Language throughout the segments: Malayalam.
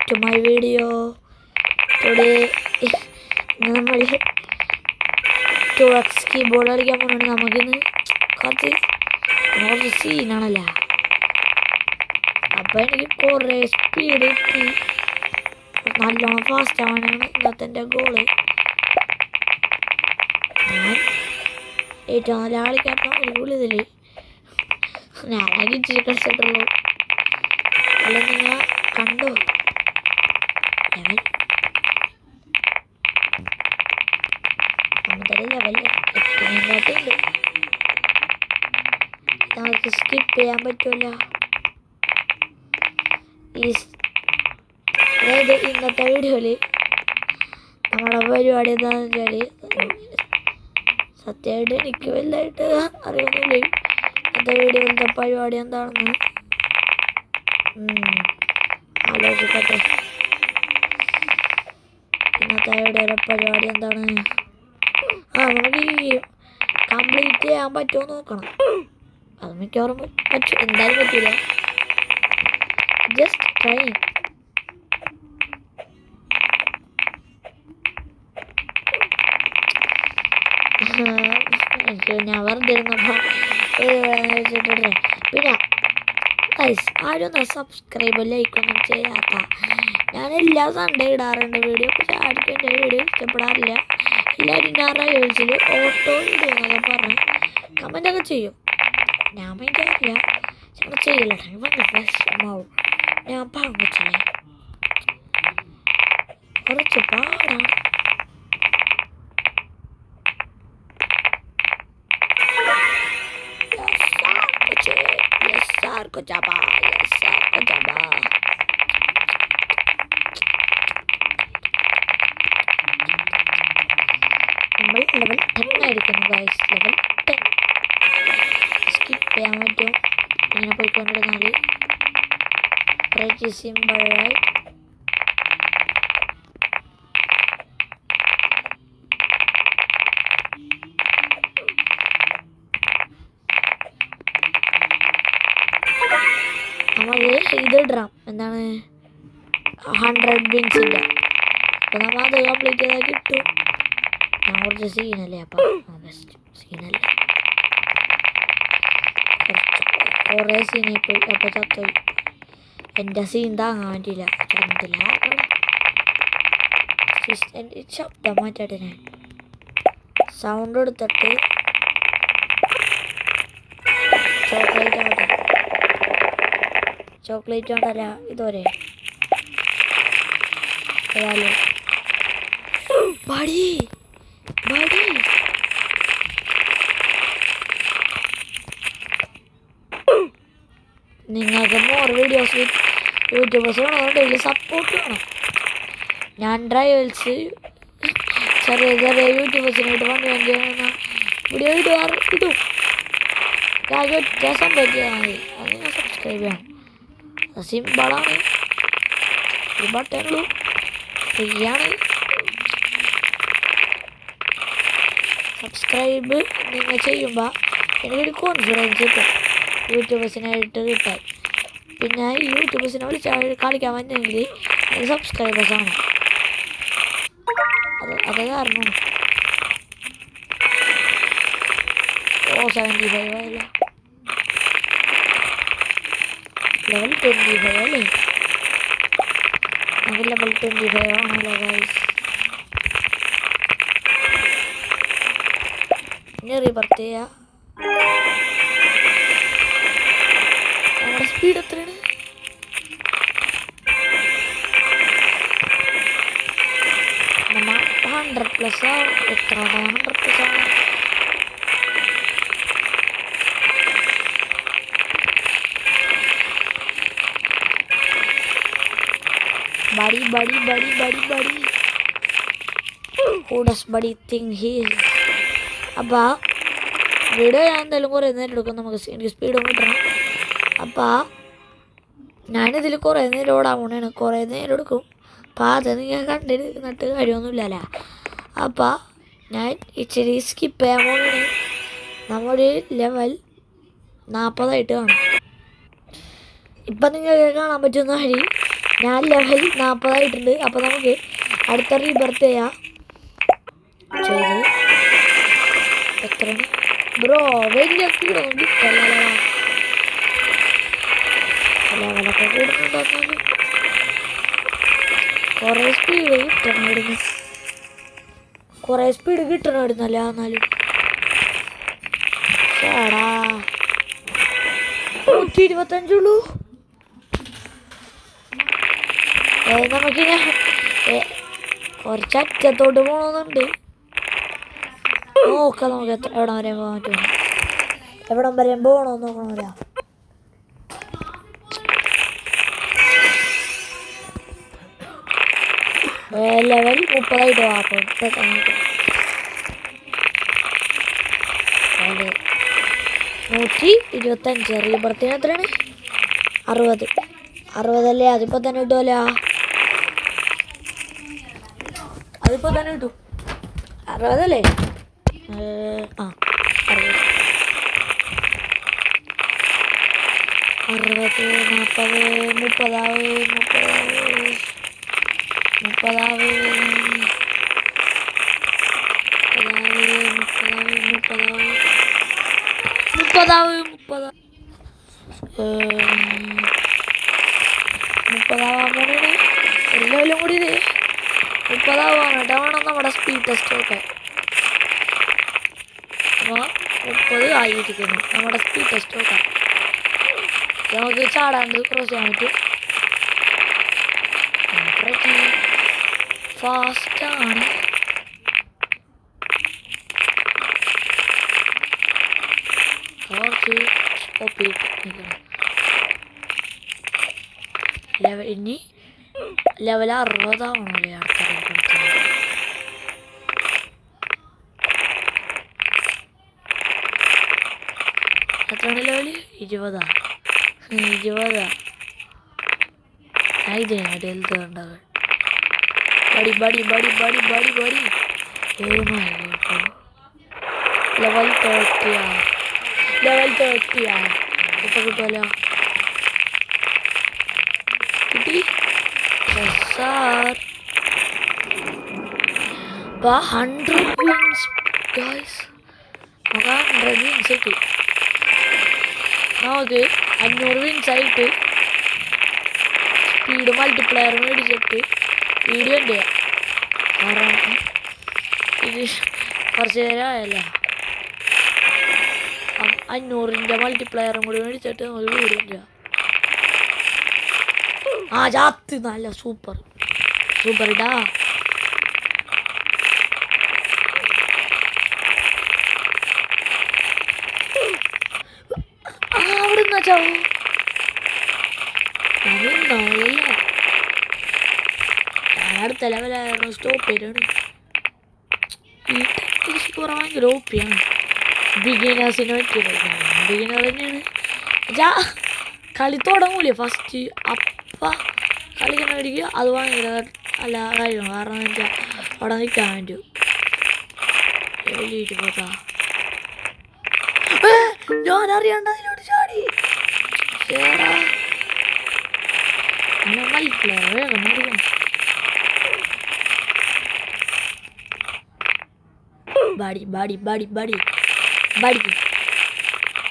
to my video. Today നമ്മൾ 2x കീബോർഡ് കളിക്കാൻ പോകുന്നുണ്ട്. നമുക്കിന്ന് കുറച്ച് സീനാണല്ലോ. അപ്പം എനിക്ക് കുറേ സ്പീഡ് കിട്ടി. നല്ലോണം ഫാസ്റ്റ് ആവാനാണ് ഇന്നത്തെ എൻ്റെ ഗോള്. ഞാൻ ഏറ്റവും നല്ല കളിക്കാൻ ഇതിൽ ഞാനാകെ ഇച്ചിരി കളിച്ചിട്ടുള്ളൂ. അല്ല നിങ്ങൾ കണ്ടോ ലെവൽ ലെവൽ എത്തിനെക്കാട്ടുണ്ട്. നമുക്ക് സ്കിപ്പ് ചെയ്യാൻ പറ്റില്ല. അതായത് ഇന്നത്തെ വീഡിയോയിൽ നമ്മുടെ പരിപാടി എന്താണെന്ന് വെച്ചാൽ സത്യമായിട്ട് എനിക്ക് വലുതായിട്ട് അറിയുന്നില്ല. ഇന്നത്തെ വീഡിയോയിലത്തെ പരിപാടി എന്താണെന്ന് ആലോചിക്കട്ടെ. ഇന്നത്തെ വീഡിയോയിലെ പരിപാടി എന്താണ്? നമുക്ക് ഈ കംപ്ലീറ്റ് ചെയ്യാൻ പറ്റുമോ നോക്കണം. അത് മിക്കവാറും പറ്റും, എന്തായാലും പറ്റില്ല. Just try. ഞാൻ വെറുതെരുന്നപ്പോൾ പിന്നെ ആരും സബ്സ്ക്രൈബ് ലൈക്കൊന്നും ചെയ്യാത്ത. ഞാൻ എല്ലാ സൺഡേ ഇടാറുണ്ട് വീഡിയോ. പക്ഷെ ആർക്കും എൻ്റെ വീഡിയോ ഇഷ്ടപ്പെടാറില്ല. എല്ലാവരും ഞായറാഴ്ചയിൽ ഓട്ടോ ഇടുമെന്നൊക്കെ പറഞ്ഞ് കമൻ്റൊക്കെ ചെയ്യും. ഞാൻ ഭയങ്കരമില്ല, ഞങ്ങൾ ചെയ്യില്ല. ഭയങ്കര വിഷമാവും. ഞാൻ പങ്കിച്ചില്ലേ കുറച്ച് പാടാണ്. നമ്മൾ ലെവൽ 10 ആയിരിക്കുന്നു ഗൈസ്. ലെവൽ 10 സ്കിപ്പ് ചെയ്യാൻ പറ്റും. ഇങ്ങനെ പോയിക്കൊണ്ടിരുന്നാൽ pretty simple, right? നമുക്ക് ഇതിടാം, എന്താണ് 100 ബിൻസിൻ്റെ. അപ്പോൾ നമ്മൾ അത് കംപ്ലീറ്റ് ചെയ്താൽ കിട്ടും. ഞാൻ കുറച്ച് സീനല്ലേ, അപ്പം ബെസ്റ്റ് സീനല്ലേ. കുറേ സീനായി പോയി. അപ്പോൾ ചത്തോയി. എൻ്റെ സീൻ താങ്ങാൻ പറ്റില്ല. ചന്തില്ല എൻ്റെ ശബ്ദം മാറ്റട്ടെ. ഞാൻ സൗണ്ട് എടുത്തിട്ട് ചോക്ലേറ്റ് ആവട്ടെ. ചോക്ലേറ്റ് ആവട്ടല്ല, ഇതുവരെ ബടി ബടി. നിങ്ങൾക്ക് മോർ വീഡിയോസ് യൂട്യൂബേഴ്സ് വേണമെന്നുണ്ടെങ്കിൽ സപ്പോർട്ട് വേണം. ഞാൻ ട്രയൽസ് ചെറിയ ചെറിയ യൂട്യൂബേഴ്സിനായിട്ട് വന്നു വീഡിയോ ഇടും. ഒറ്റ സംഭവം ചെയ്താൽ മതി. അതിനെ സബ്സ്ക്രൈബ് ചെയ്യണം. സിമ്പിളാണ്. ഒരു ബട്ടണുള്ളൂ, ഫ്രീ ആണ്. സബ്സ്ക്രൈബ് നിങ്ങൾ ചെയ്യുമ്പോൾ എനിക്കൊരു കോൺഫിഡൻസ് കിട്ടും യൂട്യൂബേഴ്സിനായിട്ട് കിട്ടാൻ. പിന്നെ ഈ യൂട്യൂബേഴ്സിനെ വിളിച്ചാൽ കളിക്കാൻ പറ്റുമെങ്കിൽ അത് സബ്സ്ക്രൈബേഴ്സാണ്. അത് കാരണം 75 ആയില്ല. ലെവൽ 25 അല്ലേ? നമുക്ക് ലെവൽ 25 ആണല്ലോ ഗൈസ്. ഇനി റീബർത്ത് ചെയ്യുക. നമ്മുടെ സ്പീഡ് എത്രയാണ്? നമ്മൾ 100+ എത്ര 100+ ആണ്. Buddy, buddy, buddy, buddy, buddy. Who does buddy think he is? അപ്പോൾ വീഡിയോ ഞാൻ എന്തായാലും കുറേ നേരം എടുക്കും. എനിക്ക് സ്പീഡും കിട്ടണം. അപ്പോൾ ഞാനിതിൽ കുറേ നേരം ഓടാൻ പോകണേണ്. കുറേ നേരം എടുക്കും. അപ്പോൾ അത് നിങ്ങൾ കണ്ടിരുന്നിട്ട് കാര്യമൊന്നുമില്ലല്ലോ. അപ്പോൾ ഞാൻ ഇച്ചിരി സ്കിപ്പ് ചെയ്യാൻ പോകണേ. നമ്മുടെ ലെവൽ 40 കാണും. ഇപ്പം നിങ്ങൾക്ക് കാണാൻ പറ്റുന്ന വഴി ഞാൻ ലെവൽ 40 ആയിട്ടുണ്ട്. അപ്പോൾ നമുക്ക് അടുത്ത റീബർത്ത് ചെയ്യാം. ചെയ്ത് എത്രയാണ് ബ്രോ? വലിയ സ്പീഡൊന്നും കിട്ടല്ലോ. ലെവലൊക്കെ കൂടുന്നുണ്ടാക്കാനും കുറേ സ്പീഡ് കിട്ടണമായിരുന്നു. കുറേ സ്പീഡ് കിട്ടണമായിരുന്നല്ലേ. എന്നാലും ചേടാ 125 നമുക്കിങ്ങനെ കുറച്ച് അറ്റത്തോട്ട് പോകണമെന്നുണ്ട്. നോക്കാം നമുക്ക് എവിടം വരെ പോകാൻ പറ്റും. എവിടം വരെ പോകണമെന്ന് നോക്കണമല്ല. ലെവൽ 30 ആക്കും. 125. റീബർത്തിന് എത്രയാണ്? 60 അല്ലേ? അതിപ്പോൾ തന്നെ കിട്ടുമല്ലോ. അതിപ്പോൾ തന്നെ കിട്ടും. 60 അല്ലേ? 60 40 ഒരു ലെവലും കൂടി 30 ആവാനായിട്ട് വേണം നമ്മുടെ സ്പീഡ് ടെസ്റ്റ് ഒക്കെ. അപ്പോൾ 30 ആയിരിക്കുന്നു നമ്മുടെ സ്പീഡ് ടെസ്റ്റ് ഒക്കെ. നമുക്ക് ചാടാണ്ട് ക്രോസ് ചെയ്യാൻ പറ്റും. ഫാസ്റ്റാണ്. കുറച്ച് സ്റ്റോപ്പ് ചെയ്തിട്ട് ഇനി ലെവൽ 60 ആവണല്ലേ ആൾക്കാരെ കൊടുത്തത്. എത്രയാണ് ലെവൽ? 20. ഞാൻ ഇതിനായിട്ട് ഹെൽത്ത് ഉണ്ടാകും. ബടി ലെവൽ 30 ഇപ്പൊ കിട്ടുമല്ലോ. കിട്ടി. 100 വിൻസ് ഗൈസ്. 100 വിൻസ് കിട്ടി. നമുക്ക് 500 വിൻസ് ആയിട്ട് സ്പീഡ് മൾട്ടിപ്ലയർ മേടിച്ചിട്ട് വീഡിയോ ഉണ്ട്. കാരണം ഇത് കുറച്ച് നേരമായല്ലോ. 500ൻ്റെ മൾട്ടിപ്ലയറും കൂടി മേടിച്ചിട്ട് നമ്മൾ വീഡിയോ ഉണ്ട്. ജാത്ത് നല്ല സൂപ്പർ ഇടാ. അവിടെ നിന്നാ ചാവും. അതുണ്ടാവില്ല. അടുത്ത ലെവലായിരുന്നു. സ്റ്റോപ്പ് ചെയ്താണ്. ഈ ടെക്നിക്സ് ഭയങ്കര ഓപ്പിയാണ്. ബിഗിനേഴ്സിന് പറ്റിയത്. ബിഗിനർ തന്നെയാണ്. കളി തുടങ്ങൂലേ ഫസ്റ്റ്. അപ്പം കളിക്കുന്ന മേടിക്കുക. അത് ഭയങ്കര നല്ല കാര്യമാണ്. കാരണം എന്താ വെച്ചാൽ അവിടെ നിൽക്കാൻ പറ്റും. എഴുതിയിട്ട് പോതാ. ഞാൻ അറിയാണ്ട് അതിലോട്ട് ചാടി. ശേടാ മൾട്ടിപ്ലെയർ വേഗം മേടിക്കണം. ബാടി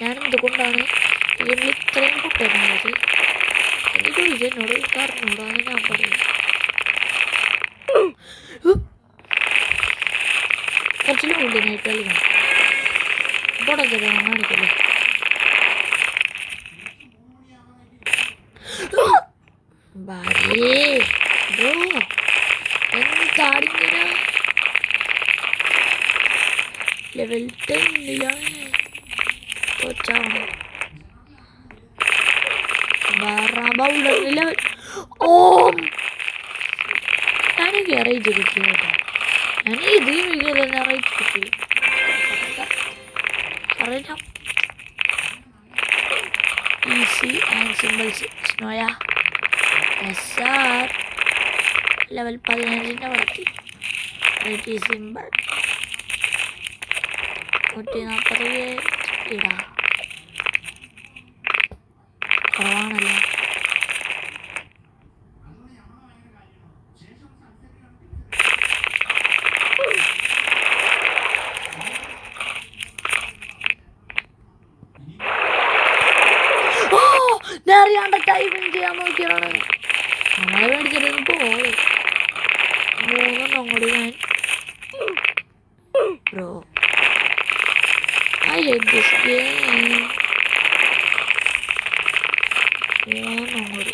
ഞാനെന്ത് കൊണ്ടാണ് ഇതിൽ ഇത്രയും കുട്ടുന്നത്? എനിക്ക് എന്നോട് പറഞ്ഞൂടാന്ന് ഞാൻ പറയും. കുറച്ചിലും ഉള്ളിനായിട്ട് കളിക്കണം. തുടങ്ങി കാണിക്കല്ലേ. എന്താടിങ്ങനെ ലെവൽ 10ലാണ് തോച്ചാവണം. ലെവൽ ഞാനൊക്കെ റേറ്റ് കിട്ടി കേട്ടോ. ഞാൻ ഇത് മികച്ച തന്നെ റേറ്റ് കിട്ടി. അറിയാം. ഈസി ആൻഡ് സിമ്പിൾസ് സ്നോയ SR ലെവൽ 15ൻ്റെ വളർത്തി. റേറ്റ് സിമ്പിൾ 140 സ്പീഡാ. കുറവാണല്ലോ. അത് മേടിച്ചിട്ടൊന്ന് പോള് 3 കൂടി ഞാൻ bro I hate this game. 3 കൂടി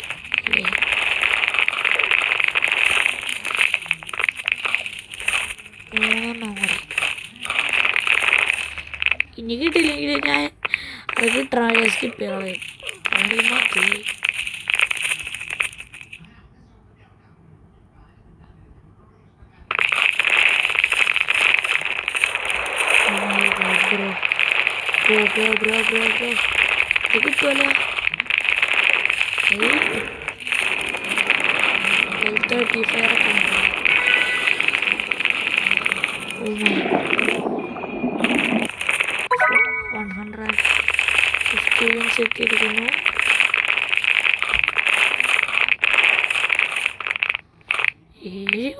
ഇനി കിട്ടിയില്ലെങ്കിൽ ഞാൻ അത് ട്രൈ സ്കിപ്പ് ചെയ്യണം മതി. ബ്രോ ഇത് കിട്ടുമല്ലോ 35 ഒക്കെ ഉണ്ട്. Oh my 150 wins എത്തിയിരിക്കുന്നു.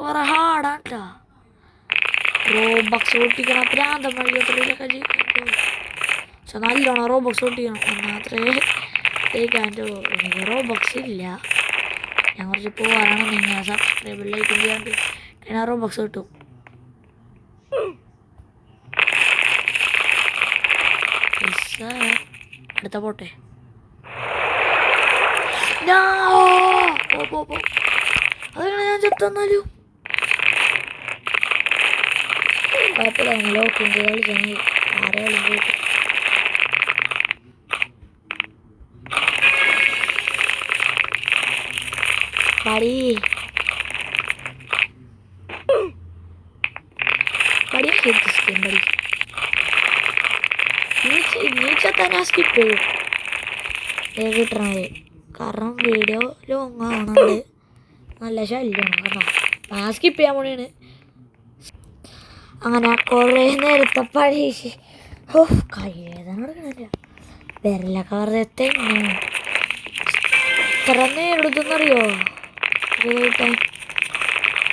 കുറെ ഹാർഡാട്ടാ റോബക്സ് പൊട്ടിക്കണം. പ്രാന്തം വഴി എത്രയിലൊക്കെ ജയിക്കും. പക്ഷെ നല്ലോണം റോബക്സ് പൊട്ടിക്കണം എന്നാത്രേ ജയിക്കാൻ. എനിക്ക് റോബക്സ് ഇല്ല. ഞാൻ കുറച്ച് പോകാനാണ് നിങ്ങൾ സബ്സ്ക്രൈബിലേക്ക് ചെയ്യാണ്ട് ഞാൻ റോബക്സ് കിട്ടും. അടുത്ത പോട്ടെ. അതെങ്ങനെ ഞാൻ ചെത്തന്നാലും കുഴപ്പമില്ല. ലോക്കും കളിച്ചാൽ ആരെയും പോയിട്ട് പടി നീച്ചെത്താൻ ഞാൻ സ്കിപ്പ് ചെയ്യും കിട്ടണത്. കാരണം വീഡിയോ ലോങ് ആവണുണ്ട്. നല്ല ശല്യമാണ് കേട്ടോ. ഞാൻ സ്കിപ്പ് ചെയ്യാൻ വേണ്ടിയാണ്. അങ്ങനെ കുറേ നേരത്തെ പരീക്ഷ കഴിയേതാണ് എടുക്കണില്ല. വിരലൊക്കെ വെറുതെ തെങ്ങ് ഇത്ര നേരം എടുത്തെന്നറിയോ?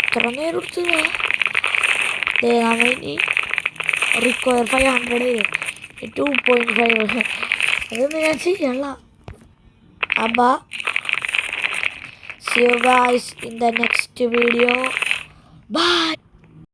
ഇത്ര നേരം എടുത്തത് നമ്മളിനി റിക്വയർ 500 2.5 അതൊന്നും ഞാൻ ചെയ്യല്ല. അപ്പോൾ see you guys in the next video. Bye.